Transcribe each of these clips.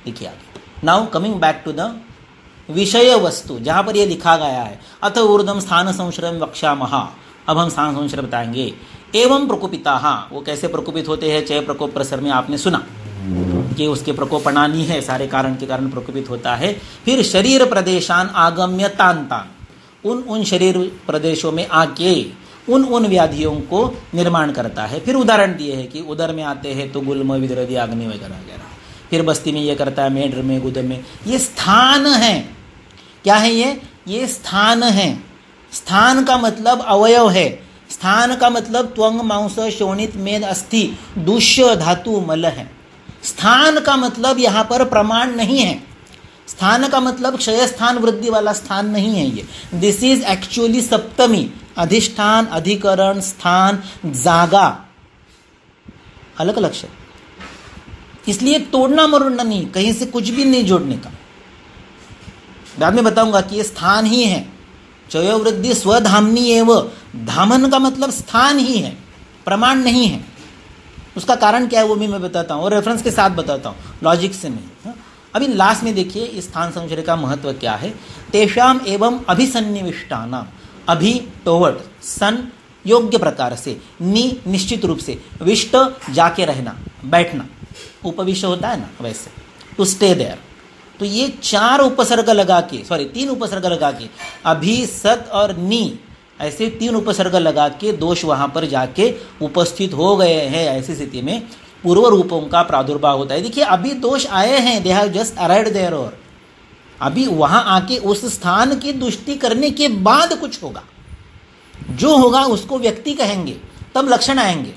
देखिए आगे, now coming back to the विषय वस्तु, जहां पर यह लिखा गया है अथ ऊर्ध्वं स्थान संश्रयं वक्ष्यामः, अब हम स्थान संश्रय बताएंगे। एवं प्रकोपिताः, वो कैसे प्रकोपित होते हैं, चय प्रकोप प्रसर में आपने सुना कि उसके प्रकोप अनानी है, सारे कारण के कारण प्रकोपित होता है। फिर शरीर प्रदेशान आगम्य तान तान, उन शरीर प्रदेशों में आके उन व्याधियों को निर्माण करता है। फिर उदाहरण दिए हैं कि उदर में आते हैं तो गुल्म विद्रदी अग्नि वगैरह वगैरह, फिर बस्ती में ये करता है, मेढ्र में गुदम में। ये स्थान है, क्या है ये स्थान है। स्थान का मतलब अवयव है, स्थान का मतलब त्वंग मांस शोणित मेद अस्थि दुष्य धातु मल है। स्थान का मतलब यहाँ पर प्रमाण नहीं है, स्थान का मतलब क्षय स्थान वृद्धि वाला स्थान नहीं है ये। दिस इज एक्चुअली सप्तमी, अधिष्ठान, अधिकरण, स्थान, जागा, अलग अलग शब्द। इसलिए तोड़ना मरोड़ना नहीं, कहीं से कुछ भी नहीं जोड़ने का। बाद में बताऊंगा कि ये स्थान ही है। चयो वृद्धि स्वधामनी एव, धामन का मतलब स्थान ही है, प्रमाण नहीं है। उसका कारण क्या है वो भी मैं बताता हूँ, और रेफरेंस के साथ बताता हूँ, लॉजिक से नहीं। अभी लास्ट में देखिए इस स्थान संश्रय का महत्व क्या है। तेषाम एवं अभिसन्निविष्टानाम, अभि टोवर्ड, सन योग्य प्रकार से, नि निश्चित रूप से, विष्ट जाके रहना, बैठना, उपविष्ट होता है ना वैसे, टू स्टे देयर। तो ये चार उपसर्ग लगा के, सॉरी 3 उपसर्ग लगा के, अभि, सत और नी, ऐसे 3 उपसर्ग लगा के दोष वहां पर जाके उपस्थित हो गए हैं। ऐसी स्थिति में पूर्व रूपों का प्रादुर्भाव होता है। देखिए अभी दोष आए हैं, they have just arrived there, और अभी वहां आके उस स्थान की दृष्टि करने के बाद कुछ होगा, जो होगा उसको व्यक्ति कहेंगे, तब लक्षण आएंगे।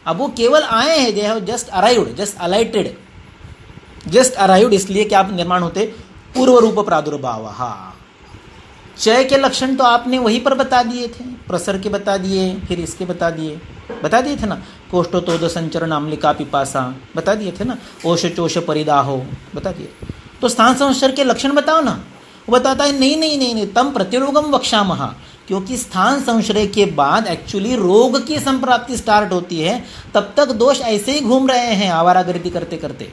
अब वो केवल आए हैं, they have just arrived, just अलाइटेड, just arrived, इसलिए क्या निर्माण होते, पूर्व रूप प्रादुर्भाव। चय के लक्षण तो आपने वहीं पर बता दिए थे, प्रसर के बता दिए, फिर इसके बता दिए थे ना, कोष्ठोतोद संचरण आम्लिका पिपासा बता दिए थे ना, ओश चोष परिदाहो बता दिए। तो स्थान संश्रय के लक्षण बताओ ना। वो बताता है नहीं, तम प्रतिरोगम वक्ष्यामः, क्योंकि स्थान संश्रय के बाद एक्चुअली रोग की संप्राप्ति स्टार्ट होती है। तब तक दोष ऐसे ही घूम रहे हैं, आवारागर्दी करते करते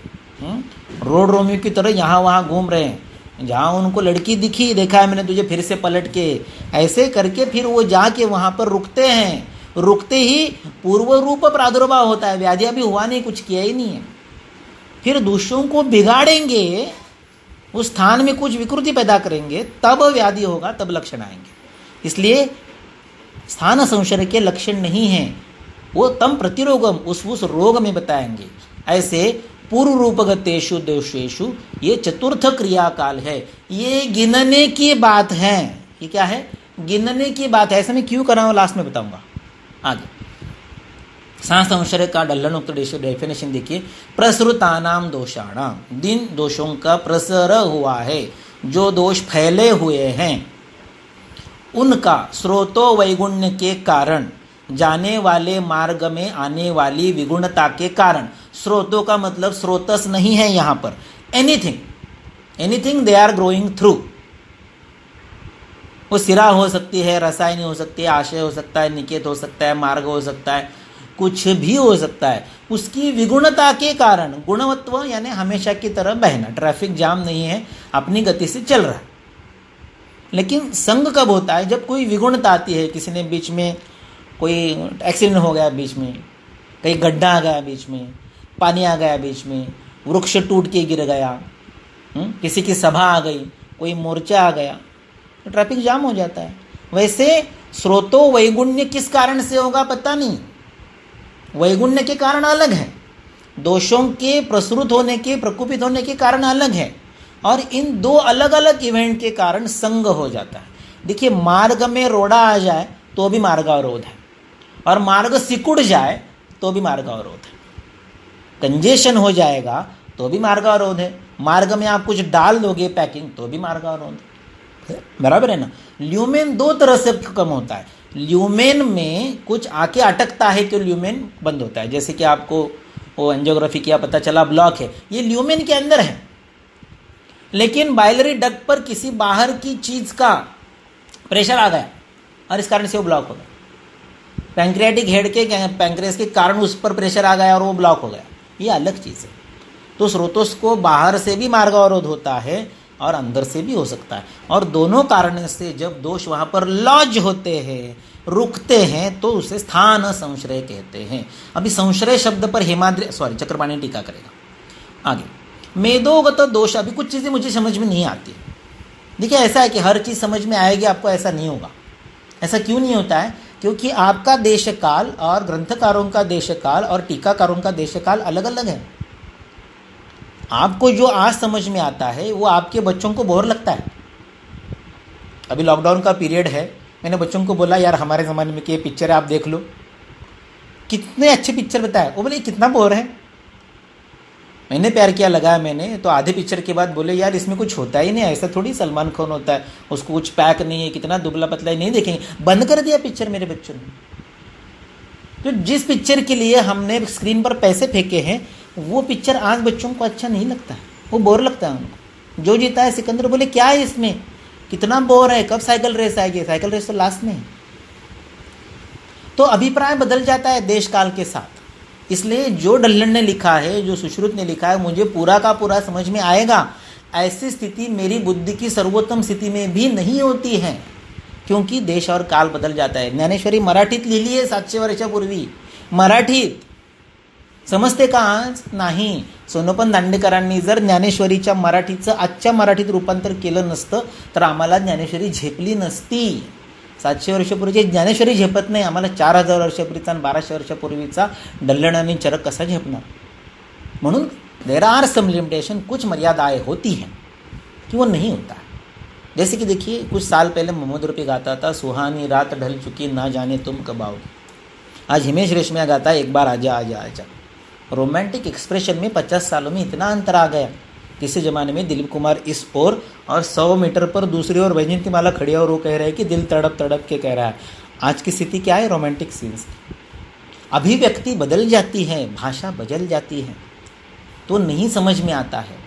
रोड रोमियो की तरह यहाँ वहाँ घूम रहे हैं। जहाँ उनको लड़की दिखी, देखा है मैंने तुझे, फिर से पलट के ऐसे करके फिर वो जाके वहाँ पर रुकते हैं। रुकते ही पूर्व रूप प्रादुर्भाव होता है, व्याधि अभी हुआ नहीं, कुछ किया ही नहीं है। फिर दूसरों को बिगाड़ेंगे, उस स्थान में कुछ विकृति पैदा करेंगे, तब व्याधि होगा, तब लक्षण आएंगे। इसलिए स्थान संश्रय के लक्षण नहीं है, वो तम प्रतिरोगम, उस रोग में बताएंगे। ऐसे पूर्व रूपगतेषु दोषेषु, ये चतुर्थ क्रियाकाल है, ये गिनने की बात है। ये क्या है, गिनने की बात है। ऐसे में क्यों कर रहा हूं लास्ट में बताऊंगा आगे। स्थान संश्रय का डल्लनोक्त डेफिनेशन देखिए, प्रसृतानाम दोषाणाम, जिन दोषों का प्रसर हुआ है, जो दोष फैले हुए हैं, उनका स्रोतो वैगुण्य के कारण, जाने वाले मार्ग में आने वाली विगुणता के कारण। स्रोतों का मतलब स्रोतस नहीं है यहाँ पर, anything they are growing through. वो सिरा हो सकती है, रसायन हो सकती है, आशय हो सकता है, निकेत हो सकता है, मार्ग हो सकता है, कुछ भी हो सकता है। उसकी विगुणता के कारण, गुणवत्व यानी हमेशा की तरह बहना, ट्रैफिक जाम नहीं है, अपनी गति से चल रहा है। लेकिन संग कब होता है, जब कोई विगुणता आती है, किसी ने बीच में कोई एक्सीडेंट हो गया, बीच में कहीं गड्ढा आ गया, बीच में पानी आ गया, बीच में वृक्ष टूट के गिर गया, किसी की सभा आ गई, कोई मोर्चा आ गया, तो ट्रैफिक जाम हो जाता है। वैसे स्रोतो वैगुण्य किस कारण से होगा पता नहीं, वैगुण्य के कारण अलग है, दोषों के प्रसृत होने के, प्रकोपित होने के कारण अलग है, और इन दो अलग अलग इवेंट के कारण संग हो जाता है। देखिए मार्ग में रोड़ा आ जाए तो भी मार्गावरोध है, और मार्ग सिकुड़ जाए तो भी मार्गावरोध है, कंजेशन हो जाएगा तो भी मार्गावरोध है, मार्ग में आप कुछ डाल दोगे पैकिंग तो भी मार्गावरोध है, बराबर है ना। ल्यूमेन दो तरह से कम होता है, ल्यूमेन में कुछ आके अटकता है कि ल्यूमेन बंद होता है। जैसे कि आपको वो एंजियोग्राफी किया, पता चला ब्लॉक है, ये ल्यूमेन के अंदर है, लेकिन बाइलरी डक्ट पर किसी बाहर की चीज का प्रेशर आ गया और इस कारण से वो ब्लॉक हो गया। पैंक्रियाटिक हेड के पैंक्रियास के कारण उस पर प्रेशर आ गया और वो ब्लॉक हो गया, ये अलग चीज़ है। तो स्रोतोस को बाहर से भी मार्गावरोध होता है और अंदर से भी हो सकता है, और दोनों कारण से जब दोष वहाँ पर लॉज होते हैं, रुकते हैं, तो उसे स्थान संश्रय कहते हैं। अभी संश्रय शब्द पर चक्रपाणी टीका करेगा आगे। मेदोगत दोष, अभी कुछ चीज़ें मुझे समझ में नहीं आती। देखिए, ऐसा है कि हर चीज़ समझ में आएगी आपको, ऐसा नहीं होगा। ऐसा क्यों नहीं होता है? क्योंकि आपका देशकाल और ग्रंथकारों का देशकाल और टीकाकारों का देशकाल अलग अलग है। आपको जो आज समझ में आता है वो आपके बच्चों को बोर लगता है। अभी लॉकडाउन का पीरियड है, मैंने बच्चों को बोला यार हमारे ज़माने में ये पिक्चर है, आप देख लो, कितने अच्छे पिक्चर बताए। वो बोले कितना बोर है। मैंने प्यार किया लगाया मैंने, तो आधे पिक्चर के बाद बोले यार इसमें कुछ होता ही नहीं, ऐसा थोड़ी सलमान खान होता है, उसको कुछ पैक नहीं है, कितना दुबला पतला है, नहीं देखेंगे। बंद कर दिया पिक्चर मेरे बच्चों ने। तो जिस पिक्चर के लिए हमने स्क्रीन पर पैसे फेंके हैं वो पिक्चर आज बच्चों को अच्छा नहीं लगता है, वो बोर लगता है उनको। जो जीता है सिकंदर बोले क्या है इसमें, कितना बोर है, कब साइकिल रेस आएगी, साइकिल रेस तो लास्ट में है। तो अभिप्राय बदल जाता है देश काल के साथ। इसलिए जो डल्लन ने लिखा है, जो सुश्रुत ने लिखा है, मुझे पूरा का पूरा समझ में आएगा, ऐसी स्थिति मेरी बुद्धि की सर्वोत्तम स्थिति में भी नहीं होती है, क्योंकि देश और काल बदल जाता है। ज्ञानेश्वरी मराठीत लिहिली आहे 700 वर्षापूर्वी, मराठीत समजते का आज नाही। सोनोपंत दांडेकरांनी जर ज्ञानेश्वरीच्या मराठीचं आजच्या मराठीत रूपांतर केलं नसतं तर आम्हाला ज्ञानेश्वरी झेपली नसती। 700 वर्षापूर्वीची ज्ञानेश्वरी झेपत नाही, आम्हाला 4000 वर्षापूर्वीचा आणि 1200 वर्षापूर्वीचा डल्लन आणि चरक कसा झेपणार। म्हणून देर आर सम लिमिटेशन, कुछ मर्यादाएं होती हैं कि वो नहीं होता है। जैसे कि देखिए, कुछ साल पहले मोहम्मद रफ़ी गाता था सुहानी रात ढल चुकी ना जाने तुम कब आओगे। आज हिमेश रेशमिया गाता है एक बार आजा आजा आजा। रोमांटिक एक्सप्रेशन में 50 सालों में इतना अंतर आ गया। किसी ज़माने में दिलीप कुमार इस ओर और 100 मीटर पर दूसरी ओर वैजयंती माला खड़ी है और वो कह रहा है कि दिल तड़प तड़प के कह रहा है। आज की स्थिति क्या है रोमांटिक सीन्स की? अभिव्यक्ति बदल जाती है, भाषा बदल जाती है, तो नहीं समझ में आता है।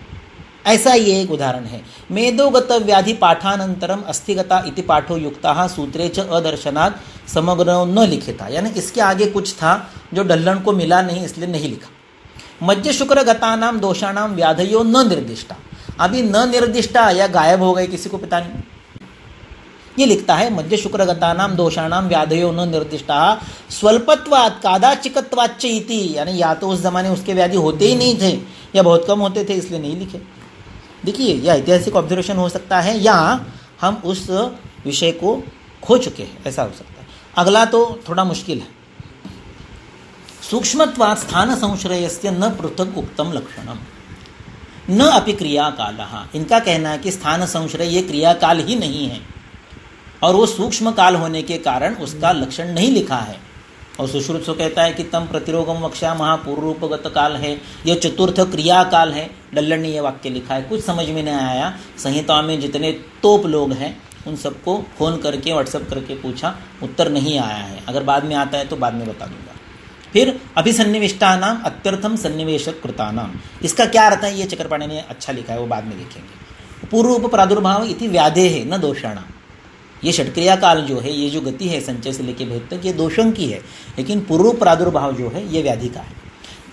ऐसा ये एक उदाहरण है। मेदोगत व्याधि पाठानंतरम अस्थिगता इति पाठो युक्ताः सूत्रे च अदर्शनात् समग्र न लिखिता, यानी इसके आगे कुछ था जो डल्लन को मिला नहीं, इसलिए नहीं लिखा। मज्ज शुक्र गतानाम दोषाणाम व्याधयो न निर्दिष्टा, अभी न निर्दिष्टा या गायब हो गए, किसी को पता नहीं। ये लिखता है मज्ज शुक्र गतानाम दोषाणाम व्याधयो न निर्दिष्टा स्वल्पत्वात् कादाचिकत्वाच्च इति, यानी या तो उस जमाने उसके व्याधि होते ही नहीं थे या बहुत कम होते थे, इसलिए नहीं लिखे। देखिए, यह ऐतिहासिक ऑब्जर्वेशन हो सकता है या हम उस विषय को खो चुके हैं, ऐसा हो सकता है। अगला तो थोड़ा मुश्किल है। सूक्ष्मत्वात् स्थान संश्रयस्य न पृथक उक्तम लक्षणम न अपि क्रियाकालः, इनका कहना है कि स्थान संश्रय ये क्रियाकाल ही नहीं है और वो सूक्ष्म काल होने के कारण उसका लक्षण नहीं लिखा है। और सुश्रुत सो कहता है कि तम प्रतिरोगम वक्ष्यामः पूर्वरूपगत काल है, यह चतुर्थ क्रिया काल है। डल्लन ने यह वाक्य लिखा है, कुछ समझ में नहीं आया। संहिता में जितने तोप लोग हैं उन सबको फ़ोन करके व्हाट्सएप करके पूछा, उत्तर नहीं आया है। अगर बाद में आता है तो बाद में बता दूंगा। फिर अभिसन्निविष्टानाम अत्यर्थम सन्निवेशक कृतानाम, इसका क्या अर्थ है ये चक्रपाणी ने अच्छा लिखा है, वो बाद में देखेंगे। पूर्वरूप प्रादुर्भाव इति व्याधे है न दोषाणाम, ये षटक्रिया काल जो है, ये जो गति है संचय से लेकर भेद तक, ये दोषों की है, लेकिन पूर्व प्रादुर्भाव जो है ये व्याधि का है।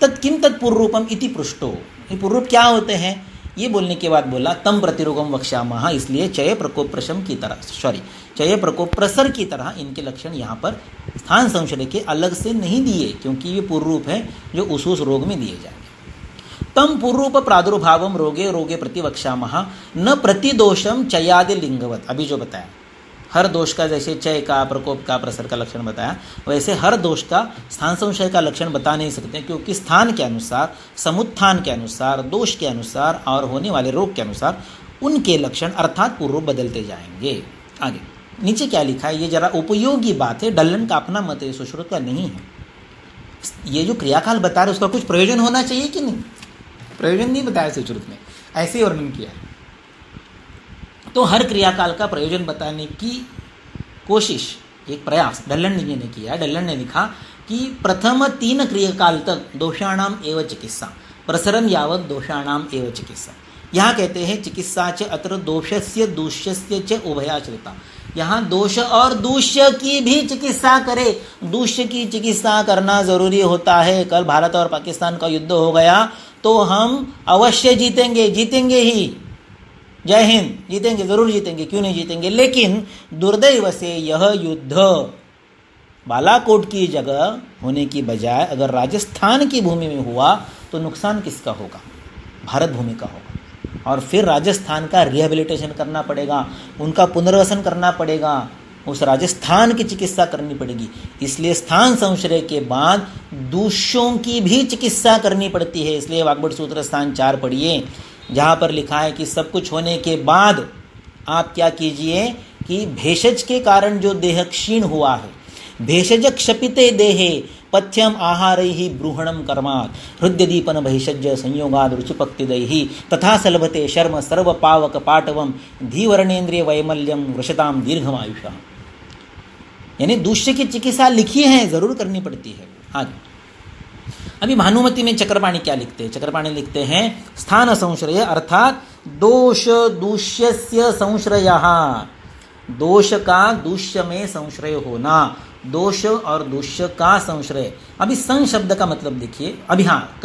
तत्किम तत्पूर्वरूपम इति पृष्ठो, ये पूर्वरूप क्या होते हैं ये बोलने के बाद बोला तम प्रतिरोगम वक्ष्यामः, इसलिए चय प्रकोप प्रशम की तरह चय प्रकोप प्रसर की तरह इनके लक्षण यहाँ पर स्थान संशय के अलग से नहीं दिए, क्योंकि ये पूर्वरूप है जो उस रोग में दिए जाएंगे। तम पूर्वरूप प्रादुर्भावम रोगे रोगे प्रति वक्ष्यामः न प्रतिदोषम चयादि लिंगवत, अभी जो बताया हर दोष का, जैसे चय का, प्रकोप का, प्रसर का लक्षण बताया, वैसे हर दोष का स्थान संशय का लक्षण बता नहीं सकते, क्योंकि स्थान के अनुसार, समुत्थान के अनुसार, दोष के अनुसार और होने वाले रोग के अनुसार उनके लक्षण अर्थात पूर्व बदलते जाएंगे। आगे नीचे क्या लिखा है, ये जरा उपयोगी बात है, डल्लन का अपना मत है, सुश्रुत का नहीं है। ये जो क्रियाकाल बता रहे उसका कुछ प्रयोजन होना चाहिए कि नहीं, प्रयोजन नहीं बताया सुश्रुत ने, ऐसे ही वर्णन किया है। तो हर क्रियाकाल का प्रयोजन बताने की कोशिश, एक प्रयास डल्लन जी ने किया। डल्लन ने लिखा कि प्रथम 3 क्रियाकाल तक दोषाणाम एव चिकित्सा, प्रसरम यावत दोषाणाम एव चिकित्सा। यहाँ कहते हैं चिकित्सा च अत्र दोषस्य दूष्यस्य च उभयाश्रिता, यहाँ दोष और दूष्य की भी चिकित्सा करे। दूष्य की चिकित्सा करना जरूरी होता है। कल भारत और पाकिस्तान का युद्ध हो गया तो हम अवश्य जीतेंगे, जीतेंगे ही। जय हिंद, जीतेंगे, जरूर जीतेंगे, क्यों नहीं जीतेंगे। लेकिन दुर्दैव से यह युद्ध बालाकोट की जगह होने की बजाय अगर राजस्थान की भूमि में हुआ तो नुकसान किसका होगा? भारत भूमि का होगा। और फिर राजस्थान का रिहेबिलिटेशन करना पड़ेगा, उनका पुनर्वसन करना पड़ेगा, उस राजस्थान की चिकित्सा करनी पड़ेगी। इसलिए स्थान संश्रय के बाद दूषों की भी चिकित्सा करनी पड़ती है। इसलिए वाग्भट सूत्र स्थान 4 पढ़िए, जहाँ पर लिखा है कि सब कुछ होने के बाद आप क्या कीजिए कि भेषज के कारण जो देह क्षीण हुआ है, भेषज क्षपिते देहे पथ्यम आहारैहि ब्रूहणम कर्मात् हृदयदीपन भेषज संयोगाद रुचिपक्तिदैहि तथा सलभते शर्म सर्व पावक पाटवम धीवर्णेन्द्रिय वैमल्यम वृषताम दीर्घमायुषा। यानी दूष्य की चिकित्सा लिखी है, जरूर करनी पड़ती है। आगे अभी भानुमति में चक्रपाणी क्या लिखते हैं? चक्रपाणी लिखते हैं स्थान संश्रय अर्थात दोष दूष्यस्य संश्रयः, दोष का दूष्य में संश्रय होना, दोष और दूष्य का संश्रय। अभी सं शब्द का मतलब देखिए। अभी हाँ,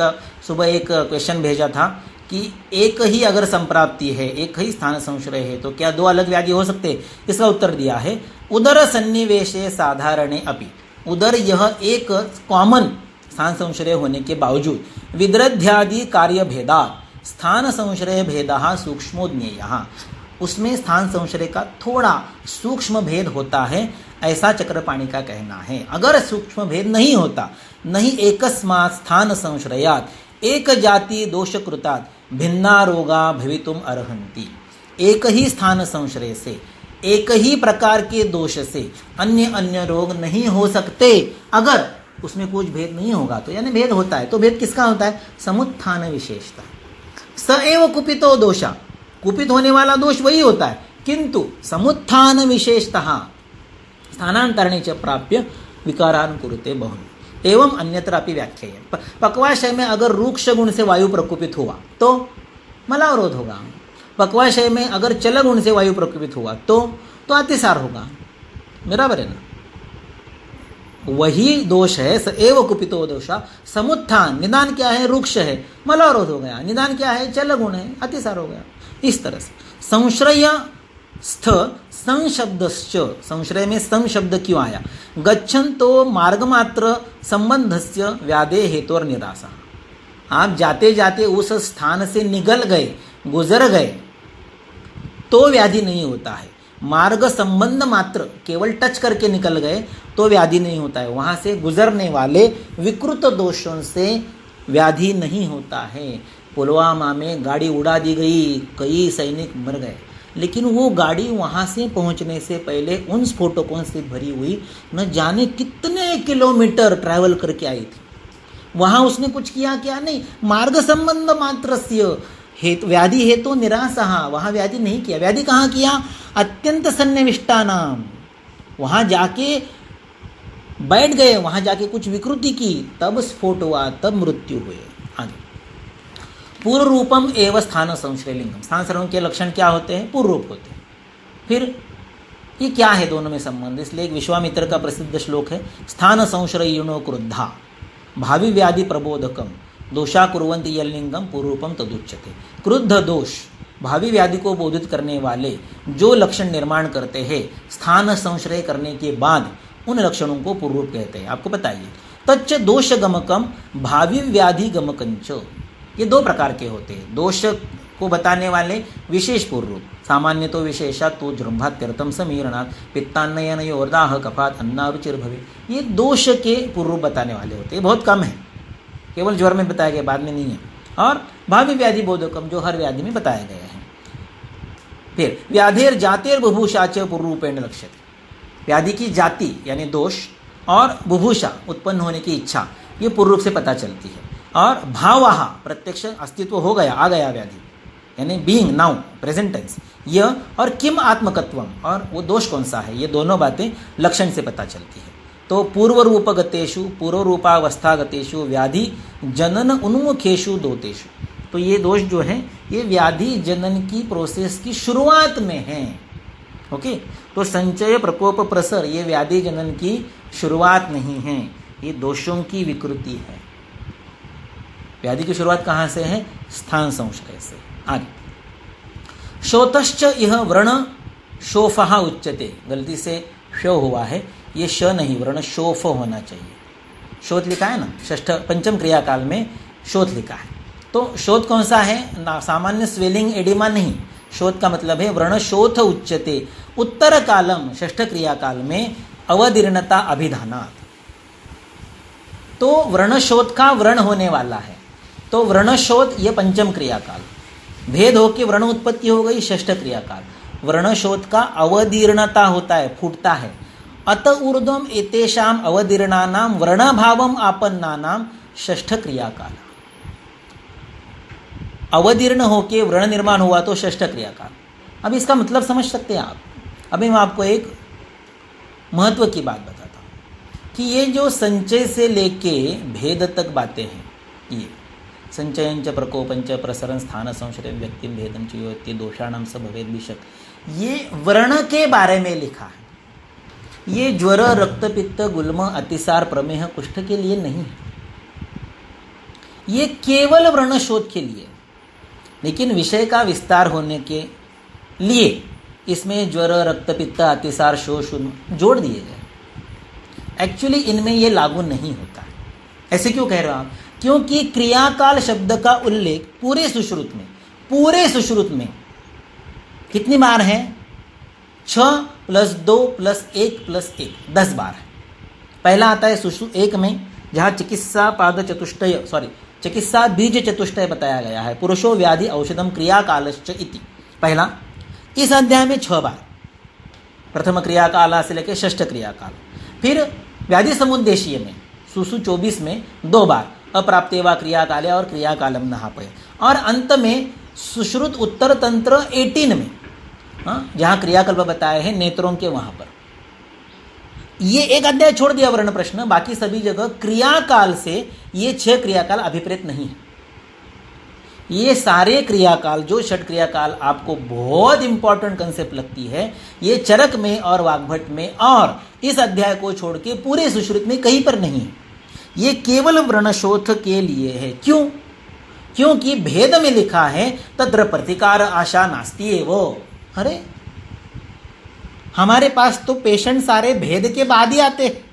सुबह एक क्वेश्चन भेजा था कि एक ही अगर संप्राप्ति है, एक ही स्थान संश्रय है, तो क्या दो अलग व्याधि हो सकते? इसका उत्तर दिया है उदर सन्निवेशे साधारणे अपि। उदर यह एक कॉमन स्थान संश्रय होने के बावजूद विद्रध्यादि कार्य भेदा स्थान संश्रय भेदा सूक्ष्मोज्ञेयः, उसमें स्थान संश्रय का थोड़ा सूक्ष्म भेद होता है, ऐसा चक्रपाणी का कहना है। अगर सूक्ष्म भेद नहीं होता, नहीं एकस्मात् स्थान संश्रयात् एक जाति दोषकृतात् भिन्ना रोगा भवितुम अर्हन्ति। एक ही स्थान संश्रय से, एक ही प्रकार के दोष से अन्य अन्य रोग नहीं हो सकते। अगर उसमें कुछ भेद नहीं होगा तो, यानी भेद होता है तो भेद किसका होता है? समुत्थान विशेषता। स एव कुपितो दोषा, कुपित होने वाला दोष वही होता है, किंतु समुत्थान विशेषतः स्थानांतरणे च प्राप्य विकारान कुरुते बहु एवं अन्यत्र अपि व्याख्याय। पक्वाशय में अगर रूक्ष गुण से वायु प्रकोपित हुआ तो मलावरोध होगा। पक्वाशय में अगर चल गुण से वायु प्रकोपित हुआ तो अतिसार होगा। बराबर है ना? वही दोष है स एव कुपितो दोषा। समुत्थान, निदान क्या है? रूक्ष है, मलावरोध हो गया। निदान क्या है? चल गुण है, अतिसार हो गया। इस तरह से संश्रय स्थ संशब्दश्च, संश्रय में सं शब्द क्यों आया? गच्छन तो मार्ग मात्र संबंधस्य व्याधे हेतुर निराशा। आप जाते जाते उस स्थान से निकल गए, गुजर गए तो व्याधि नहीं होता है। मार्ग संबंध मात्र, केवल टच करके निकल गए तो व्याधि नहीं होता है। वहां से गुजरने वाले विकृत दोषों से व्याधि नहीं होता है। पुलवामा में गाड़ी उड़ा दी गई, कई सैनिक मर गए, लेकिन वो गाड़ी वहां से पहुंचने से पहले उन स्फोटकों से भरी हुई न जाने कितने किलोमीटर ट्रैवल करके आई थी। वहां उसने कुछ किया क्या? नहीं। मार्ग संबंध मात्रस्य हेतु व्याधि हेतु निराशा, वहां व्याधि नहीं किया। व्याधि कहाँ किया? अत्यंत सन्निविष्टानाम, वहां जाके बैठ गए, वहां जाके कुछ विकृति की, तब स्फोट हुआ, तब मृत्यु हुए। आगे पूर्व रूपम एवं स्थान संश्रय लिंगम, स्थान संश्रय के लक्षण क्या होते हैं? पूर्व रूप होते हैं। फिर ये क्या है दोनों में संबंध? इसलिए एक विश्वामित्र का प्रसिद्ध श्लोक है, स्थान संश्रयिणो क्रुद्धा भावी व्याधि प्रबोधकम दोषा कुर्वन्ति यल्लिंगम पूर्वरूपम तदुच्यते। क्रुद्ध दोष भावी व्याधि को बोधित करने वाले जो लक्षण निर्माण करते हैं स्थान संश्रय करने के बाद, उन लक्षणों को पूर्व रूप कहते हैं। आपको बताइए, तच्च दोष गमकम भावी व्याधि गमकंच, ये दो प्रकार के होते हैं। दोष को बताने वाले विशेष पूर्व रूप, सामान्य तो विशेषात तो जृंभात्यर्थम समीरणात् पित्तान्नयनयोर्दाह कफात अन्नारुचिर्भवे, ये दोष के पूर्व रूप बताने वाले होते हैं। बहुत कम है, केवल ज्वर में बताया गया, बाद में नहीं है। और भावी व्याधि बोधकम, जो हर व्याधि में बताया गया है। फिर व्याधेर जातेर बुभूषा च पूर्व रूपेण लक्ष्यते, व्याधि की जाति यानी दोष और बुभूषा उत्पन्न होने की इच्छा, ये पूर्व रूप से पता चलती है। और भावाहा प्रत्यक्ष अस्तित्व हो गया, आ गया व्याधि, यानी बीइंग नाउ प्रेजेंट टेंस, यह और किम आत्मकत्वम, और वो दोष कौन सा है, ये दोनों बातें लक्षण से पता चलती है। तो पूर्व रूपगतेषु पूर्व रूपावस्थागतेषु व्याधि जनन उन्मुखेषु दोतेषु, तो ये दोष जो है ये व्याधि जनन की प्रोसेस की शुरुआत में है। ओके, तो संचय प्रकोप प्रसर ये व्याधि जनन की शुरुआत नहीं है, ये दोषों की विकृति है। व्याधि की शुरुआत कहाँ से है? स्थान संशय से। आगे, शोतश्च यह व्रण शोफः उच्यते, गलती से शो हुआ है, ये श नहीं, व्रण शोफ होना चाहिए। शोथ लिखा है ना, षष्ठ पंचम क्रियाकाल में शोथ लिखा है। तो शोथ कौन सा है? ना सामान्य स्वेलिंग एडिमा नहीं, शोथ का मतलब है व्रण शोथ उच्यते। उत्तर कालम षष्ठ क्रियाकाल में अवदीर्णता अभिधानात्, तो व्रणशोथ का व्रण होने वाला है, तो व्रणशोथ ये पंचम क्रियाकाल, भेद होके व्रण उत्पत्ति हो गई षष्ठ क्रियाकाल। व्रणशोथ का अवदीर्णता होता है, फूटता है। अत ऊर्ध्वम एतेषाम अवदीर्णानाम व्रणभावम आपन्नानाम षष्ठ क्रियाकाल। अवदीर्ण होके व्रण निर्माण हुआ तो षष्ठ क्रियाकाल। अब इसका मतलब समझ सकते हैं आप। अभी मैं आपको एक महत्व की बात बताता हूँ कि ये जो संचय से लेके भेद तक बातें हैं, ये संचयंच प्रकोपंच प्रसरण स्थान संशय व्यक्ति भेदम चयोत्य दोषाणाम स भवेद विषक, ये वर्ण के बारे में लिखा है। ये ज्वर, रक्त, पित्त, गुल्म, अतिसार, प्रमेह, कुष्ठ के लिए नहीं है, ये केवल व्रणशोथ के लिए। लेकिन विषय का विस्तार होने के लिए इसमें ज्वर, रक्त, पित्त, अतिसार, शोष जोड़ दिए गए। एक्चुअली इनमें ये लागू नहीं होता। ऐसे क्यों कह रहे हो आप? क्योंकि क्रियाकाल शब्द का उल्लेख पूरे सुश्रुत में कितनी बार है? 6 + 2 + 1 + 1, 10 बार है। पहला आता है सुश्रुत 1 में, जहाँ चिकित्सा बीज चतुष्टय बताया गया है, पुरुषो व्याधि औषधम क्रियाकालश्च इति। पहला, इस अध्याय में 6 बार, प्रथम क्रियाकाल से लेकर षष्ठ क्रियाकाल। फिर व्याधि समुद्देशीय में सुसु 24 में 2 बार, अप्राप्तेवा क्रियाकाले और क्रियाकालम नहापय। और अंत में सुश्रुत उत्तर तंत्र 18 में, जहाँ क्रियाकल्प बताए हैं नेत्रों के, वहां पर ये एक अध्याय छोड़ दिया वर्ण प्रश्न, बाकी सभी जगह क्रियाकाल से ये 6 क्रियाकाल अभिप्रेत नहीं है। ये सारे क्रियाकाल, जो षट क्रियाकाल आपको बहुत इंपॉर्टेंट कंसेप्ट लगती है, ये चरक में और वाग्भट में और इस अध्याय को छोड़ के पूरे सुश्रुत में कहीं पर नहीं है। ये केवल व्रणशोथ के लिए है। क्यों? क्योंकि भेद में लिखा है तत्र प्रतिकार आशा नास्ति एव। अरे हमारे पास तो पेशेंट सारे भेद के बाद ही आते हैं।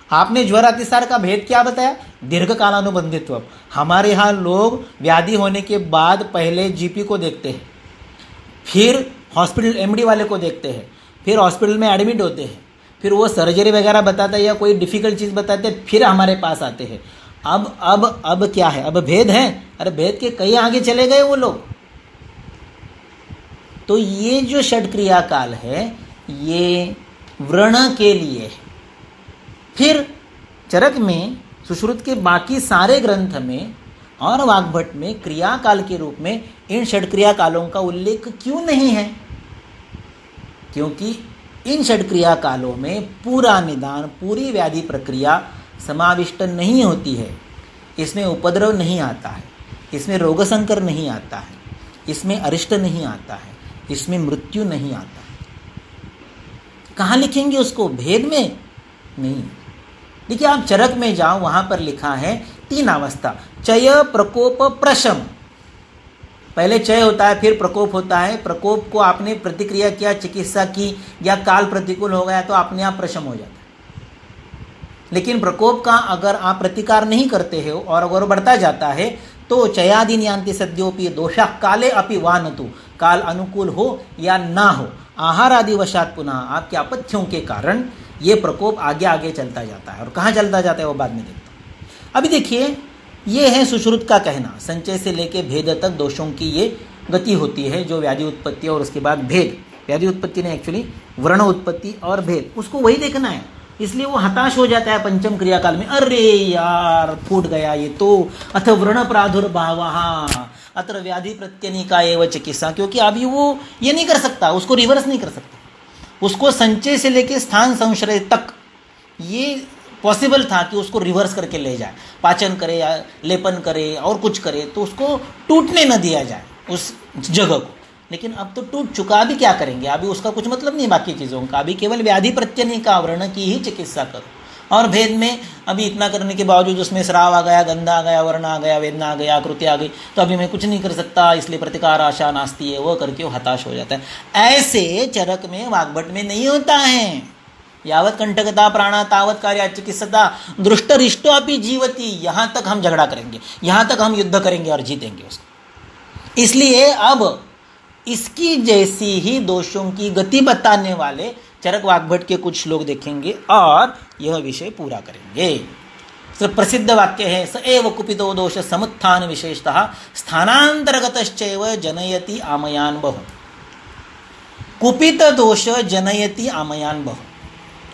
आपने ज्वर अतिसार का भेद क्या बताया? दीर्घ कालानुबंधित्व। हमारे यहाँ लोग व्याधि होने के बाद पहले जीपी को देखते हैं, फिर हॉस्पिटल एमडी वाले को देखते हैं, फिर हॉस्पिटल में एडमिट होते हैं, फिर वो सर्जरी वगैरह बताता है या कोई डिफिकल्ट चीज़ बताते हैं, फिर हमारे पास आते हैं। अब क्या है? अब भेद है? अरे भेद के कहीं आगे चले गए वो लोग। तो ये जो षट क्रियाकाल है ये व्रण के लिए है। फिर चरक में, सुश्रुत के बाकी सारे ग्रंथ में और वाग्भट में क्रियाकाल के रूप में इन षट क्रियाकालों का उल्लेख क्यों नहीं है? क्योंकि इन षट क्रियाकालों में पूरा निदान, पूरी व्याधि प्रक्रिया समाविष्ट नहीं होती है। इसमें उपद्रव नहीं आता है, इसमें रोग संकर नहीं आता है, इसमें अरिष्ट नहीं आता है, इसमें मृत्यु नहीं आता। कहाँ लिखेंगे उसको? भेद में नहीं। देखिए आप चरक में जाओ, वहां पर लिखा है 3 अवस्था, चय, प्रकोप, प्रशम। पहले चय होता है, फिर प्रकोप होता है। प्रकोप को आपने प्रतिक्रिया किया, चिकित्सा की, या काल प्रतिकूल हो गया तो अपने आप प्रशम हो जाता है। लेकिन प्रकोप का अगर आप प्रतिकार नहीं करते हो और अगर बढ़ता जाता है तो चयादि न्यांति सद्योपि दोषा काले अपि वानतु, काल अनुकूल हो या ना हो, आहार आदि वशात पुनः आपके आपत्तियों के कारण ये प्रकोप आगे आगे चलता जाता है। और कहाँ चलता जाता है वो बाद में देखता हूँ। अभी देखिए, ये है सुश्रुत का कहना, संचय से लेके भेद तक दोषों की ये गति होती है, जो व्याधि उत्पत्ति और उसके बाद भेद। व्याधि उत्पत्ति ने एक्चुअली वर्ण उत्पत्ति और भेद, उसको वही देखना है। इसलिए वो हताश हो जाता है पंचम क्रियाकाल में, अरे यार फूट गया ये तो, अथ व्रण प्रादुर्भाव अत्र व्याधि प्रत्यनिका एव चिकित्सा। क्योंकि अभी वो ये नहीं कर सकता, उसको रिवर्स नहीं कर सकता। उसको संचय से लेके स्थान संश्रय तक ये पॉसिबल था कि उसको रिवर्स करके ले जाए, पाचन करे या लेपन करे और कुछ करे तो उसको टूटने न दिया जाए उस जगह को। लेकिन अब तो टूट चुका, अभी क्या करेंगे, अभी उसका कुछ मतलब नहीं बाकी चीज़ों का, अभी केवल व्याधि प्रत्यय का वर्ण की ही चिकित्सा करो। और भेद में अभी इतना करने के बावजूद उसमें श्राव आ गया, गंध आ गया, वर्ण आ गया, वेदना आ गया, आकृति आ गई, तो अभी मैं कुछ नहीं कर सकता, इसलिए प्रतिकार आशा नास्ती है, वो करके वो हताश हो जाता है। ऐसे चरक में वाग्भट में नहीं होता है। यावत कंठकता प्राणा तावत कार्य चिकित्सता दृष्टरिष्टो अपि जीवती, यहाँ तक हम झगड़ा करेंगे, यहाँ तक हम युद्ध करेंगे और जीतेंगे उसको। इसलिए अब इसकी जैसी ही दोषों की गति बताने वाले चरक वाग्भट के कुछ श्लोक देखेंगे और यह विषय पूरा करेंगे। तो प्रसिद्ध वाक्य है, स एव कुपितो दोष समुत्थान विशेषतः स्थानांतर्गतश्चैव जनयति आमयान बहु। कुपित दोष जनयति आमयान बहु,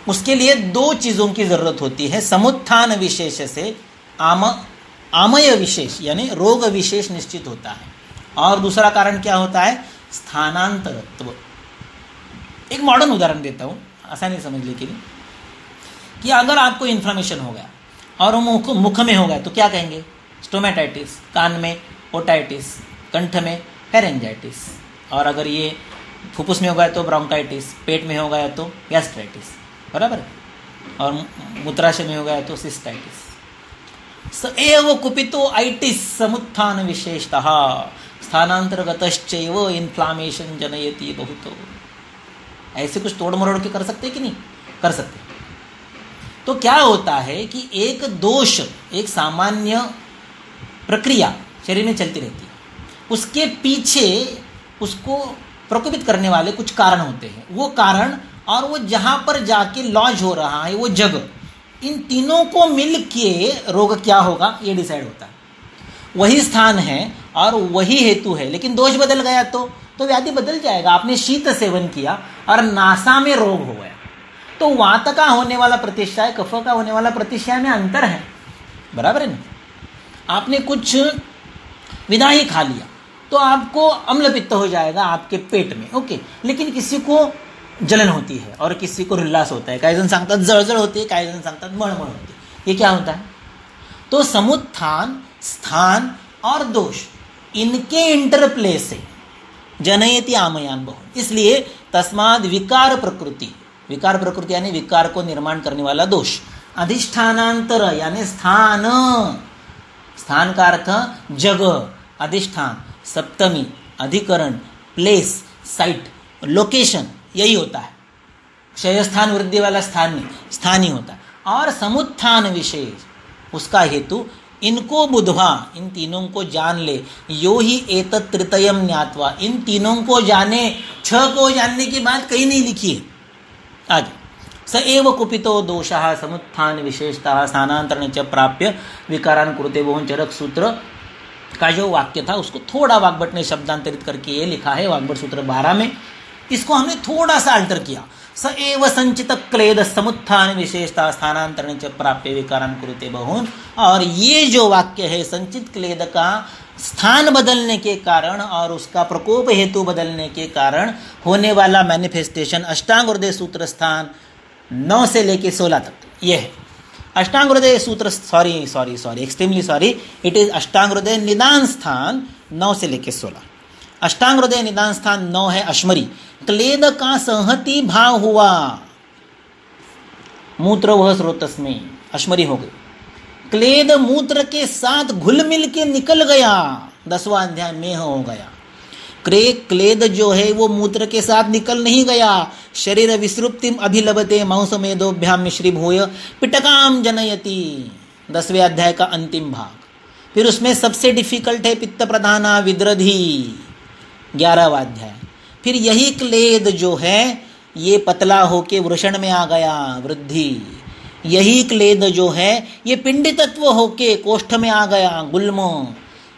उसके लिए दो चीजों की जरूरत होती है। समुत्थान विशेष से आमय विशेष यानी रोग विशेष निश्चित होता है, और दूसरा कारण क्या होता है, स्थानांतरत्व। एक मॉडर्न उदाहरण देता हूँ आसानी समझने के लिए, कि अगर आपको इन्फ्लेमेशन हो गया और मुख में हो गया तो क्या कहेंगे, स्टोमेटाइटिस, कान में ओटाइटिस, कंठ में फेरेंजाइटिस, और अगर ये फुफ्फुस में हो गया तो ब्रोंकाइटिस, पेट में हो गया तो गैस्ट्राइटिस, बराबर, और मूत्राशय में हो गया तो सिस्टाइटिस। स एव कुपितो आइटिस समुत्थान विशेषतः स्थानांतर्गतश्चैव इन्फ्लामेशन जनयति बहुतो। ऐसे कुछ तोड़ मरोड़ के कर सकते कि नहीं कर सकते। तो क्या होता है कि एक दोष, एक सामान्य प्रक्रिया शरीर में चलती रहती है, उसके पीछे उसको प्रकोपित करने वाले कुछ कारण होते हैं। वो कारण और वो जहां पर जाके लॉज हो रहा है वो जगह, इन तीनों को मिल के रोग क्या होगा ये डिसाइड होता है। वही स्थान है और वही हेतु है, लेकिन दोष बदल गया तो व्याधि बदल जाएगा। आपने शीत सेवन किया और नासा में रोग हो गया, तो वात का होने वाला प्रतिशय, कफ का होने वाला प्रतिशय में अंतर है, बराबर है ना। आपने कुछ विनाही खा लिया तो आपको अम्ल पित्त हो जाएगा आपके पेट में, ओके, लेकिन किसी को जलन होती है और किसी को रिल्लास होता है, काही जण सांगतात जळजळ होते, काही जण सांगतात मळमळ होते। ये क्या होता है, तो समुत्थान, स्थान और दोष, इनके इंटरप्ले से जनयति आमयान बहु। इसलिए तस्माद विकार प्रकृति, विकार प्रकृति यानी विकार को निर्माण करने वाला दोष, अधिष्ठानांतर यानी स्थान, स्थान का अर्थ जगह, अधिष्ठान, सप्तमी, अधिकरण, प्लेस, साइट, लोकेशन, यही होता है। क्षय स्थान वृद्धि वाला स्थान नहीं, स्थान ही होता है। और समुत्थान विशेष, उसका हेतु इनको बुधवा, इन तीनों को जान ले, यो ही एतत् तृतयम ज्ञात्वा, इन तीनों को जाने, छह को जानने की बात कहीं नहीं लिखी है आगे। स एव कुपितो दोषः समुत्थान विशेषतः स्थानांतरण च प्राप्य विकारान कुरुते बहु। चरक सूत्र का जो वाक्य था उसको थोड़ा वाग्भट ने शब्दांतरित करके ये लिखा है वाग्भट सूत्र 12 में, इसको हमने थोड़ा सा अल्टर किया। स एव संचित क्लेद समुत्थान विशेषता स्थानांतरण च प्राप्य विकारान कुरुते बहुन। और ये जो वाक्य है, संचित क्लेद का स्थान बदलने के कारण और उसका प्रकोप हेतु बदलने के कारण होने वाला मैनिफेस्टेशन, अष्टांग हृदय सूत्र स्थान 9 से लेके 16 तक ये है। अष्टांग हृदय सूत्र, sorry extremely sorry, it is अष्टांग हृदय निदान स्थान 9 से लेके 16। अष्टांग हृदय निदान स्थान 9 है अश्मरी। क्लेद का संहति भाव हुआ, मूत्र वह स्रोतस में, अश्मरी हो गई। क्लेद मूत्र के साथ घुल मिल के निकल गया, 10वां अध्याय में हो गया। क्लेद जो है वो मूत्र के साथ निकल नहीं गया। शरीर विसृप्तिम अभिलभते मांस मेदोभ्याम मिश्रीभूय पिटकाम जनयति, 10वें अध्याय का अंतिम भाग। फिर उसमें सबसे डिफिकल्ट है पित्त प्रधाना विद्रधि, 11वां अध्याय। फिर यही क्लेद जो है ये पतला होके वृषण में आ गया, वृद्धि। यही क्लेद जो है ये पिंड तत्व होके कोष्ठ में आ गया, गुल्म।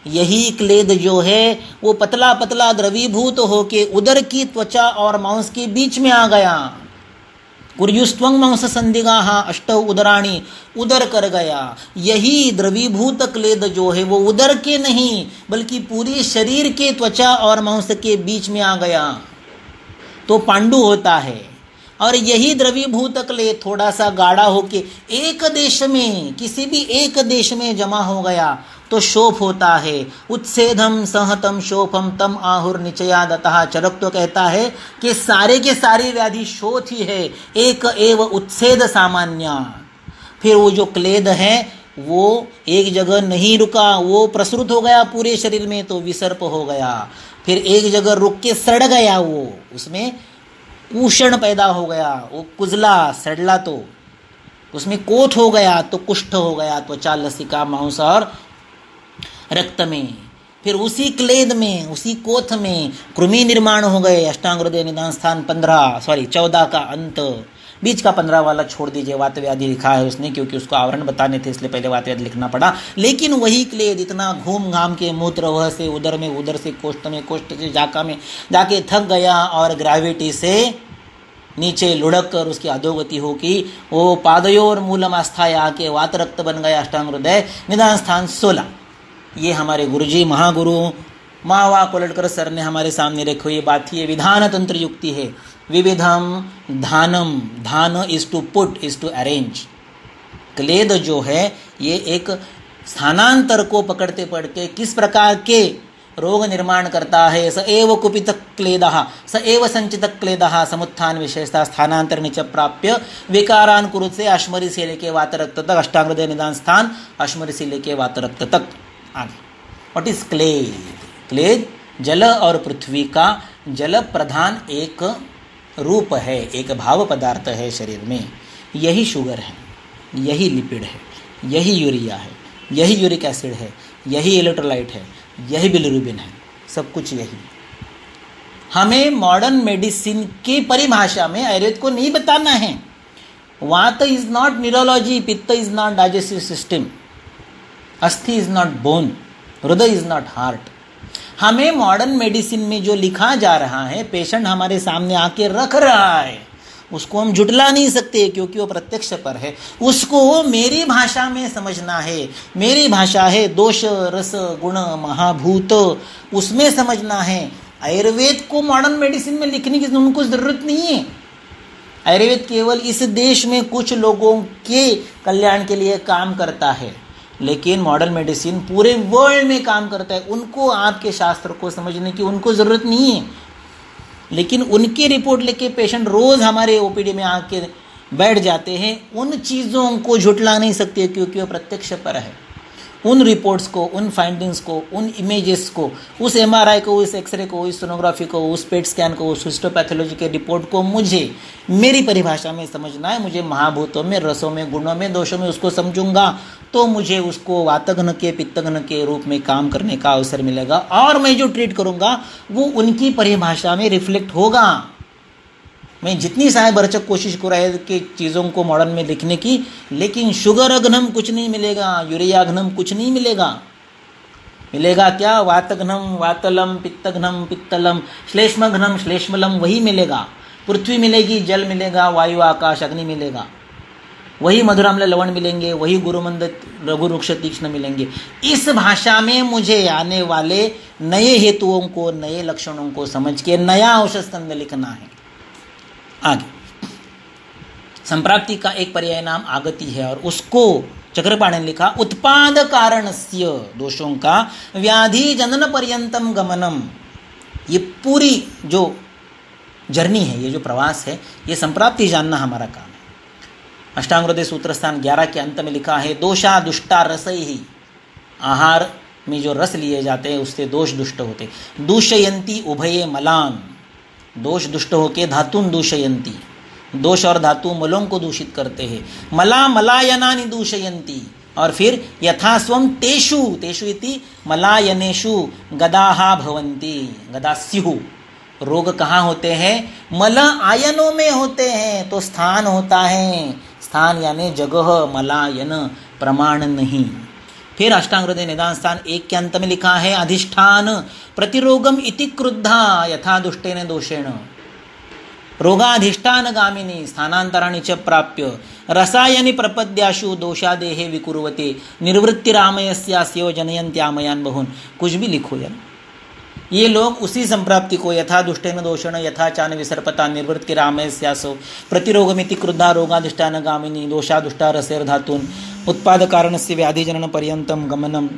यही क्लेद जो है वो पतला पतला द्रवीभूत होके उदर की त्वचा और मांस के बीच में आ गया। कुर्युस्त्वं मांस संदिगाः अष्टौ उदराणि, उदर कर गया। यही द्रवीभूत क्लेद जो है वो उदर के नहीं बल्कि पूरी शरीर के त्वचा और मांस के बीच में आ गया तो पांडु होता है। और यही द्रवीभूत क्लेद थोड़ा सा गाढ़ा होके एक देश में, किसी भी एक देश में जमा हो गया तो शोफ होता है। उत्सेधम सहतम शोफम तम आहुर निचयादतः। चरक तो कहता है कि सारे के सारी व्याधि शोथ ही है, एक एव उत्सेद सामान्य। फिर वो जो क्लेद है वो एक जगह नहीं रुका, वो प्रसृत हो गया पूरे शरीर में तो विसर्प हो गया। फिर एक जगह रुक के सड़ गया, वो उसमें कुषण पैदा हो गया, वो कुजला सड़ला तो उसमें कोथ हो गया तो कुष्ठ हो गया, त्वचा लसिका मांस और रक्त में। फिर उसी क्लेद में उसी कोथ में कृमि निर्माण हो गए। अष्टांग हृदय निदान स्थान 14 का अंत, बीच का 15 वाला छोड़ दीजिए, वात व्याधि लिखा है उसने क्योंकि उसको आवरण बताने थे इसलिए पहले वात व्याधि लिखना पड़ा। लेकिन वही क्लेद इतना घूम घाम के मूत्र वह से उदर में, उदर से कोष्ठ में, कोष्ठ से जाका में जाके थक गया और ग्रेविटी से नीचे लुढ़क कर उसकी अधोगति हो कि वो पादयोर मूलम आस्थाए आके वात रक्त बन गया। अष्टांग हृदय निदान स्थान 16। ये हमारे गुरुजी महागुरु मावा कोलटकर सर ने हमारे सामने रखी ये बात थी। ये विधान तंत्र युक्ति है। विविधम धानम, धान is to put, is to arrange. क्लेद जो है ये एक स्थानांतर को पकड़ते पड़ते किस प्रकार के रोग निर्माण करता है। स एव कुपित क्लेदः स एव संचित क्लेदः समुत्थान विशेषता स्थानांतर निच प्राप्य विकारान कुरुत से अश्मरी से लेके वात रक्त तक, अष्टांग हृदय निदान स्थान अश्मरी से लेके वात रक्त तक। आगे व्हाट इज क्लेद? क्लेद जल और पृथ्वी का जल प्रधान एक रूप है, एक भाव पदार्थ है शरीर में। यही शुगर है, यही लिपिड है, यही यूरिया है, यही यूरिक एसिड है, यही इलेक्ट्रोलाइट है, यही बिलिरुबिन है, सब कुछ यही। हमें मॉडर्न मेडिसिन की परिभाषा में आयुर्वेद को नहीं बताना है। वात इज नॉट न्यूरोलॉजी, पित्त इज नॉट डाइजेस्टिव सिस्टम, अस्थि इज नॉट बोन, हृदय इज नॉट हार्ट। हमें मॉडर्न मेडिसिन में जो लिखा जा रहा है, पेशेंट हमारे सामने आके रख रहा है, उसको हम झुटला नहीं सकते क्योंकि वो प्रत्यक्ष पर है। उसको मेरी भाषा में समझना है। मेरी भाषा है दोष रस गुण महाभूत, उसमें समझना है। आयुर्वेद को मॉडर्न मेडिसिन में लिखने की उनको जरूरत नहीं है। आयुर्वेद केवल इस देश में कुछ लोगों के कल्याण के लिए काम करता है, लेकिन मॉडर्न मेडिसिन पूरे वर्ल्ड में काम करता है। उनको आपके शास्त्र को समझने की उनको जरूरत नहीं है, लेकिन उनकी रिपोर्ट लेके पेशेंट रोज हमारे ओपीडी में आके बैठ जाते हैं। उन चीज़ों को झुटला नहीं सकते क्योंकि वो प्रत्यक्ष पर है। उन रिपोर्ट्स को, उन फाइंडिंग्स को, उन इमेजेस को, उस एमआरआई को, उस एक्सरे को, उस सोनोग्राफी को, उस पेट स्कैन को, उस हिस्टोपैथोलॉजी के रिपोर्ट को मुझे मेरी परिभाषा में समझना है। मुझे महाभूतों में, रसों में, गुणों में, दोषों में उसको समझूंगा तो मुझे उसको वातघन के, पित्तघन के रूप में काम करने का अवसर मिलेगा और मैं जो ट्रीट करूंगा वो उनकी परिभाषा में रिफ्लेक्ट होगा। मैं जितनी साय भरचक कोशिश कर रहा है कि चीज़ों को मॉडर्न में लिखने की, लेकिन शुगर अघनम कुछ नहीं मिलेगा, यूरिया घनम कुछ नहीं मिलेगा। मिलेगा क्या? वातघनम वातलम, पित्तघनम पित्तलम, श्लेष्मघनम श्लेष्मलम, वही मिलेगा। पृथ्वी मिलेगी, जल मिलेगा, वायु आकाश अग्नि मिलेगा, वही मधुराम्ल लवण मिलेंगे, वही गुरुमंद रघु वृक्ष तीक्ष्ण मिलेंगे। इस भाषा में मुझे आने वाले नए हेतुओं को, नए लक्षणों को समझ के नया औषध स्कंद लिखना है। आगे संप्राप्ति का एक पर्याय नाम आगति है और उसको चक्रपाणि ने लिखा उत्पाद कारणस्य दोषों का व्याधि जनन पर्यंतम गमनम। ये पूरी जो जर्नी है, ये जो प्रवास है, ये संप्राप्ति जानना हमारा काम है। अष्टांग हृदय सूत्र स्थान 11 के अंत में लिखा है दोषा दुष्टा रसई ही। आहार में जो रस लिए जाते हैं उससे दोष दुष्ट होते। दूषयंती उभये मलान, दोष दुष्ट होके धातुन दूषयंती, दोष और धातु मलों को दूषित करते हैं। मला मलायनानि दूषयंती। और फिर यथास्वम तेषु, तेषु इति मलायनेषु गदाहा भवन्ति, गदास्युः। रोग कहाँ होते हैं? मल आयनों में होते हैं। तो स्थान होता है, स्थान यानी जगह, मलायन प्रमाण नहीं। फिर अष्टांग हृदय निदान स्थान 1 के अंत में लिखा है अधिष्ठान प्रतिरोगम इति क्रुद्धा यथा दुष्टेन दोषेण। रोगाधिष्ठान गामिनी स्थानांतराणि च प्राप्य रसायनि प्रपद्याशु दोषादेहे विकुर्वते निर्वृत्तिरामयस्यास्यो जनयन्त्यामयान बहुन। कुछ भी लिखो यार, ये लोग उसी संप्राप्ति को यथा दुष्टेन दोषेण यथा चान विसर्पता निर्वृत्तिरामयस्यासो प्रतिरोगमिति क्रुद्धा रोगाधिष्ठान गामिनी दोषा दुष्टा रसेर धातून उत्पाद कारणस्य व्याधि जनन पर्यंतम गमनम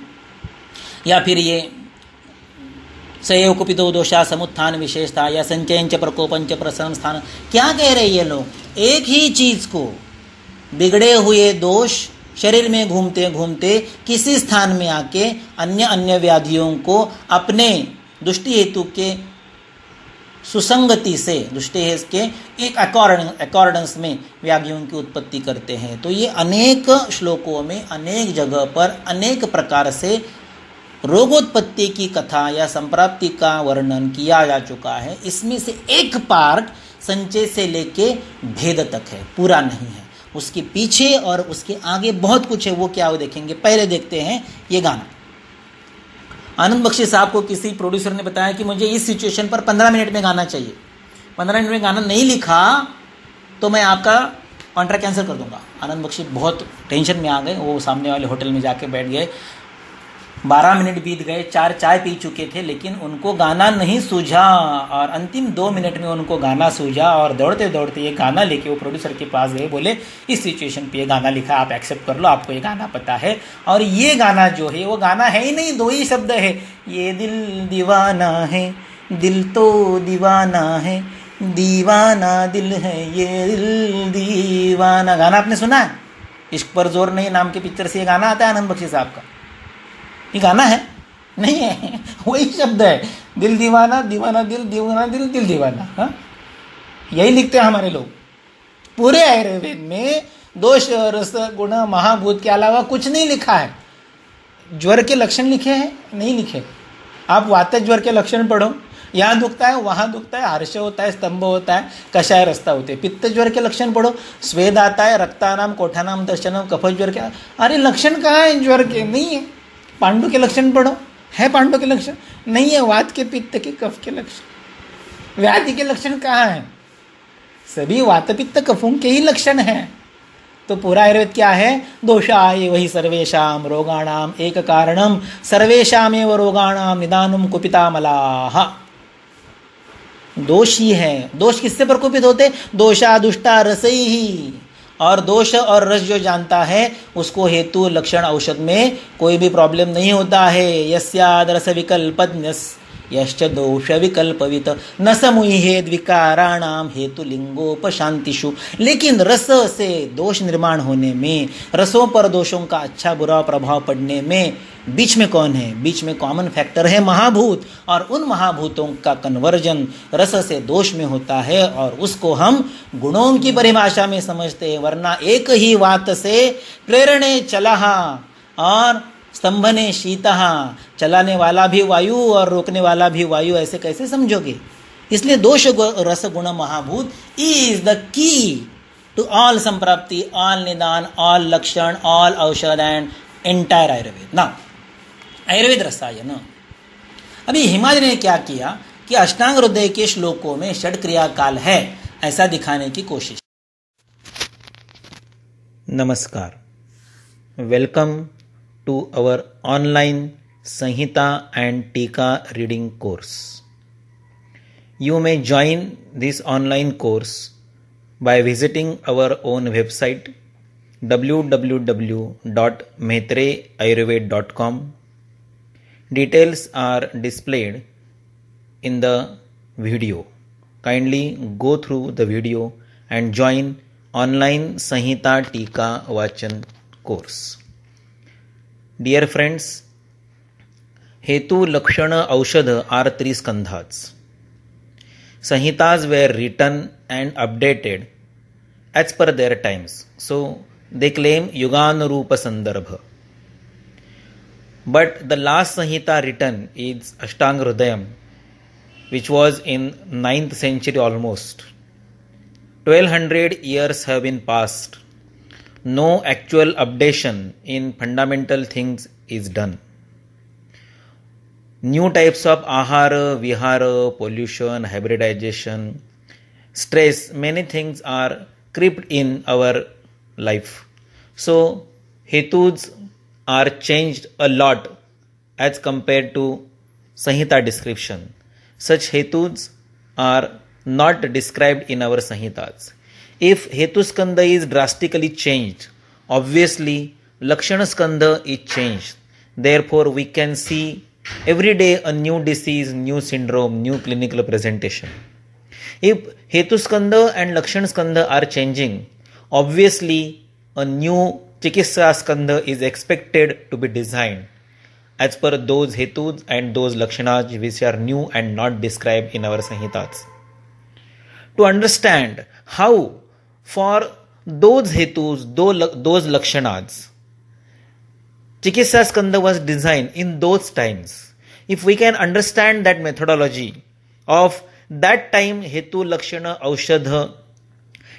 या फिर ये सएव कुपितो दोषा समुत्थान विशेषता या संचयन च प्रकोपन च प्रसन्न स्थान, क्या कह रहे ये लोग? एक ही चीज को बिगड़े हुए दोष शरीर में घूमते घूमते किसी स्थान में आके अन्य अन्य व्याधियों को अपने दृष्टि हेतु के सुसंगति से, दृष्टि के एक अकॉर्डेंस में व्याधियों की उत्पत्ति करते हैं। तो ये अनेक श्लोकों में अनेक जगह पर अनेक प्रकार से रोगोत्पत्ति की कथा या संप्राप्ति का वर्णन किया जा चुका है। इसमें से एक पार्ट संचय से लेके भेद तक है, पूरा नहीं है। उसके पीछे और उसके आगे बहुत कुछ है, वो क्या वो देखेंगे। पहले देखते हैं ये गाना। आनंद बख्शी साहब को किसी प्रोड्यूसर ने बताया कि मुझे इस सिचुएशन पर 15 मिनट में गाना चाहिए। 15 मिनट में गाना नहीं लिखा तो मैं आपका कॉन्ट्रैक्ट कैंसिल कर दूंगा। आनंद बख्शी बहुत टेंशन में आ गए। वो सामने वाले होटल में जाके बैठ गए। 12 मिनट बीत गए, 4 चाय पी चुके थे, लेकिन उनको गाना नहीं सूझा। और अंतिम 2 मिनट में उनको गाना सूझा और दौड़ते दौड़ते ये गाना लेके वो प्रोड्यूसर के पास गए। बोले इस सिचुएशन पे ये गाना लिखा, आप एक्सेप्ट कर लो, आपको ये गाना पता है। और ये गाना जो है वो गाना है ही नहीं, 2 ही शब्द है, ये दिल दीवाना है, दिल तो दीवाना है, दीवाना दिल है, ये दिल दीवाना। गाना आपने सुना है? इश्क पर जोर नहीं नाम के पिक्चर से ये गाना आता है आनंद बख्शी साहब का। ये गाना है? नहीं है, वही शब्द है, दिल दीवाना, दीवाना दिल, दीवाना दिल, दिल दीवाना। हाँ, यही लिखते हैं हमारे लोग। पूरे आयुर्वेद में दोष रस गुण महाभूत के अलावा कुछ नहीं लिखा है। ज्वर के लक्षण लिखे हैं? नहीं लिखे। आप वात ज्वर के लक्षण पढ़ो, यहाँ दुखता है, वहाँ दुखता है, हर्ष होता है, स्तंभ होता है, कषाय रस्ता होते हैं। पित्त ज्वर के लक्षण पढ़ो, स्वेद आता है, रक्तानाम कोठानाम दर्शनम, कफ ज्वर के। अरे लक्षण कहाँ है ज्वर के? नहीं है। पांडु के लक्षण पढ़ो, है पांडु के लक्षण? नहीं है। वात के, पित्त के, कफ के लक्षण। व्याधि के लक्षण कहाँ है? सभी वात पित्त कफों के ही लक्षण हैं। तो पूरा आयुर्वेद क्या है? दोषाय वही सर्वेषाम रोगाणाम एक कारणम, सर्वेषामेव रोगाणाम निदानम कुपितामलाः। दोष ही है। दोष किससे प्रकोपित होते? दोषा दुष्टा रसैहि। और दोष और रस जो जानता है उसको हेतु लक्षण औषध में कोई भी प्रॉब्लम नहीं होता है। यस्याद रस विकल्पज्ञस् यश्च दोष विकल्पवित न समूहेद विकाराणाम हेतु लिंगोपशांतिषु। लेकिन रस से दोष निर्माण होने में, रसों पर दोषों का अच्छा बुरा प्रभाव पड़ने में बीच में कौन है? बीच में कॉमन फैक्टर है महाभूत। और उन महाभूतों का कन्वर्जन रस से दोष में होता है और उसको हम गुणों की परिभाषा में समझते हैं। वरना एक ही वात से प्रेरणे चलः और स्तंभने शीतः, चलाने वाला भी वायु और रोकने वाला भी वायु, ऐसे कैसे समझोगे? इसलिए दोष रस गुण महाभूत is the key to all संप्राप्ति, ऑल निदान, ऑल लक्षण, ऑल औषध एंड एंटायर आयुर्वेद। ना आयुर्वेद रसायन। अभी हिमालय ने क्या किया कि अष्टांग हृदय के श्लोकों में षड क्रिया काल है ऐसा दिखाने की कोशिश। नमस्कार, welcome to our online Sanhita and Tika reading course. You may join this online course by visiting our own website www.maitreayurved.com. Details are displayed in the video. Kindly go through the video and join online Sanhita Tika Vachan course. Dear friends, Hetu, Lakshana, Aushadha are 3 skandhas. Sanhitas were written and updated as per their times. So they claim Yuganurupa Sandarbha. But the last Sanhita written is Ashtanga Hridayam, which was in 9th century almost. 1200 years have been passed. No actual updation in fundamental things is done. New types of ahara, vihara, pollution, hybridization, stress, many things are crept in our life. So hetus are changed a lot as compared to Sanhita description. Such hetus are not described in our Sanhitas. If Hetu Skandha is drastically changed, obviously Lakshana Skandha is changed. Therefore, we can see every day a new disease, new syndrome, new clinical presentation. If Hetu Skandha and Lakshan Skandha are changing, obviously a new Chikitsa Skandha is expected to be designed as per those Hetus and those Lakshanas which are new and not described in our Samhitas. To understand how for those Hetus, those Lakshanas, Chikitsa Skandha was designed in those times, if we can understand that methodology of that time Hetu Lakshana Aushadha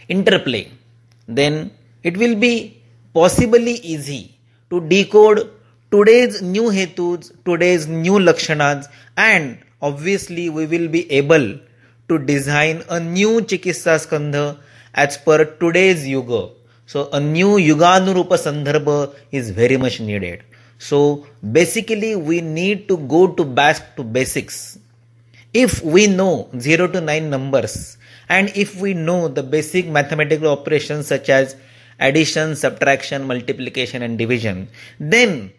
interplay, then it will be possibly easy to decode today's new Hetus, today's new Lakshanas, and obviously we will be able to design a new Chikitsa Skandha as per today's Yuga. So a new Yuganurupa Sandarbha is very much needed. So basically we need to go back to basics. If we know 0 to 9 numbers, and if we know the basic mathematical operations such as addition, subtraction, multiplication and division, then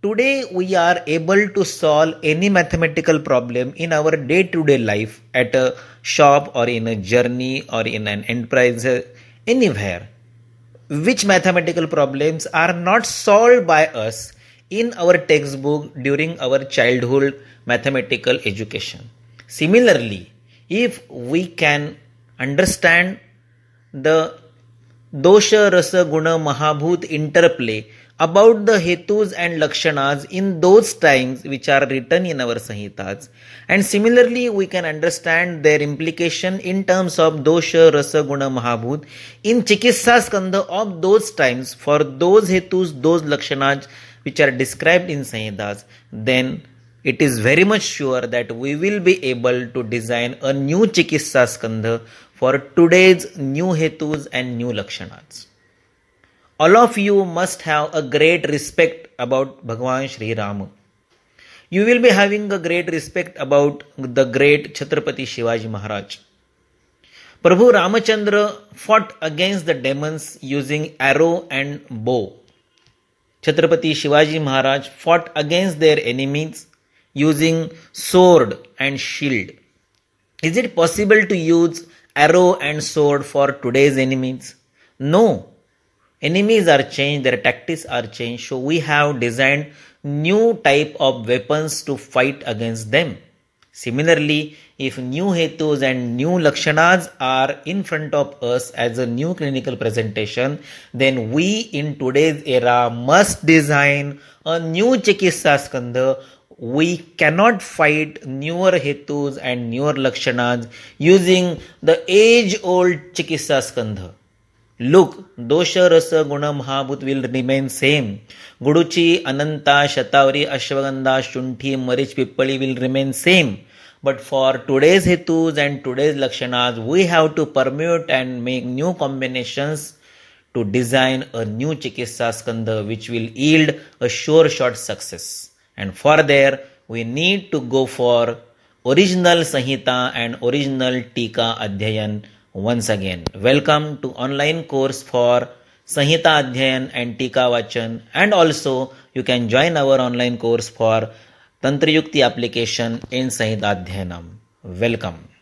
today we are able to solve any mathematical problem in our day-to-day life at a shop or in a journey or in an enterprise, anywhere. Which mathematical problems are not solved by us in our textbook during our childhood mathematical education. Similarly, if we can understand the dosha rasa guna mahabhut interplay about the Hetus and Lakshanas in those times which are written in our Samhitas, and similarly we can understand their implication in terms of dosha rasa guna mahabhut in Chikitsa Skandha of those times for those Hetus, those Lakshanas which are described in Samhitas, then it is very much sure that we will be able to design a new Chikitsa Skandha for today's new Hetus and new Lakshanas. All of you must have a great respect about Bhagwan Shri Rama. You will be having a great respect about the great Chhatrapati Shivaji Maharaj. Prabhu Ramachandra fought against the demons using arrow and bow. Chhatrapati Shivaji Maharaj fought against their enemies using sword and shield. Is it possible to use arrow and sword for today's enemies? No. Enemies are changed, their tactics are changed, so we have designed new type of weapons to fight against them. Similarly, if new Hetus and new Lakshanas are in front of us as a new clinical presentation, then we in today's era must design a new Chikitsa Skandha. We cannot fight newer Hetus and newer Lakshanas using the age-old Chikitsa Skandha. Look, dosha rasa guna mahabhut will remain same. Guduchi, Ananta, Shatavari, Ashwagandha, Shunthi, Marich, Pippali will remain same. But for today's Hetus and today's Lakshanas, we have to permute and make new combinations to design a new Chikitsa Skandha which will yield a sure shot success. And for there, we need to go for original Samhita and original Tika Adhyayan once again. Welcome to online course for Samhita Adhyayan and Tika Vachan, and also you can join our online course for Tantra Yukti application in Samhita Adhyayanam. Welcome.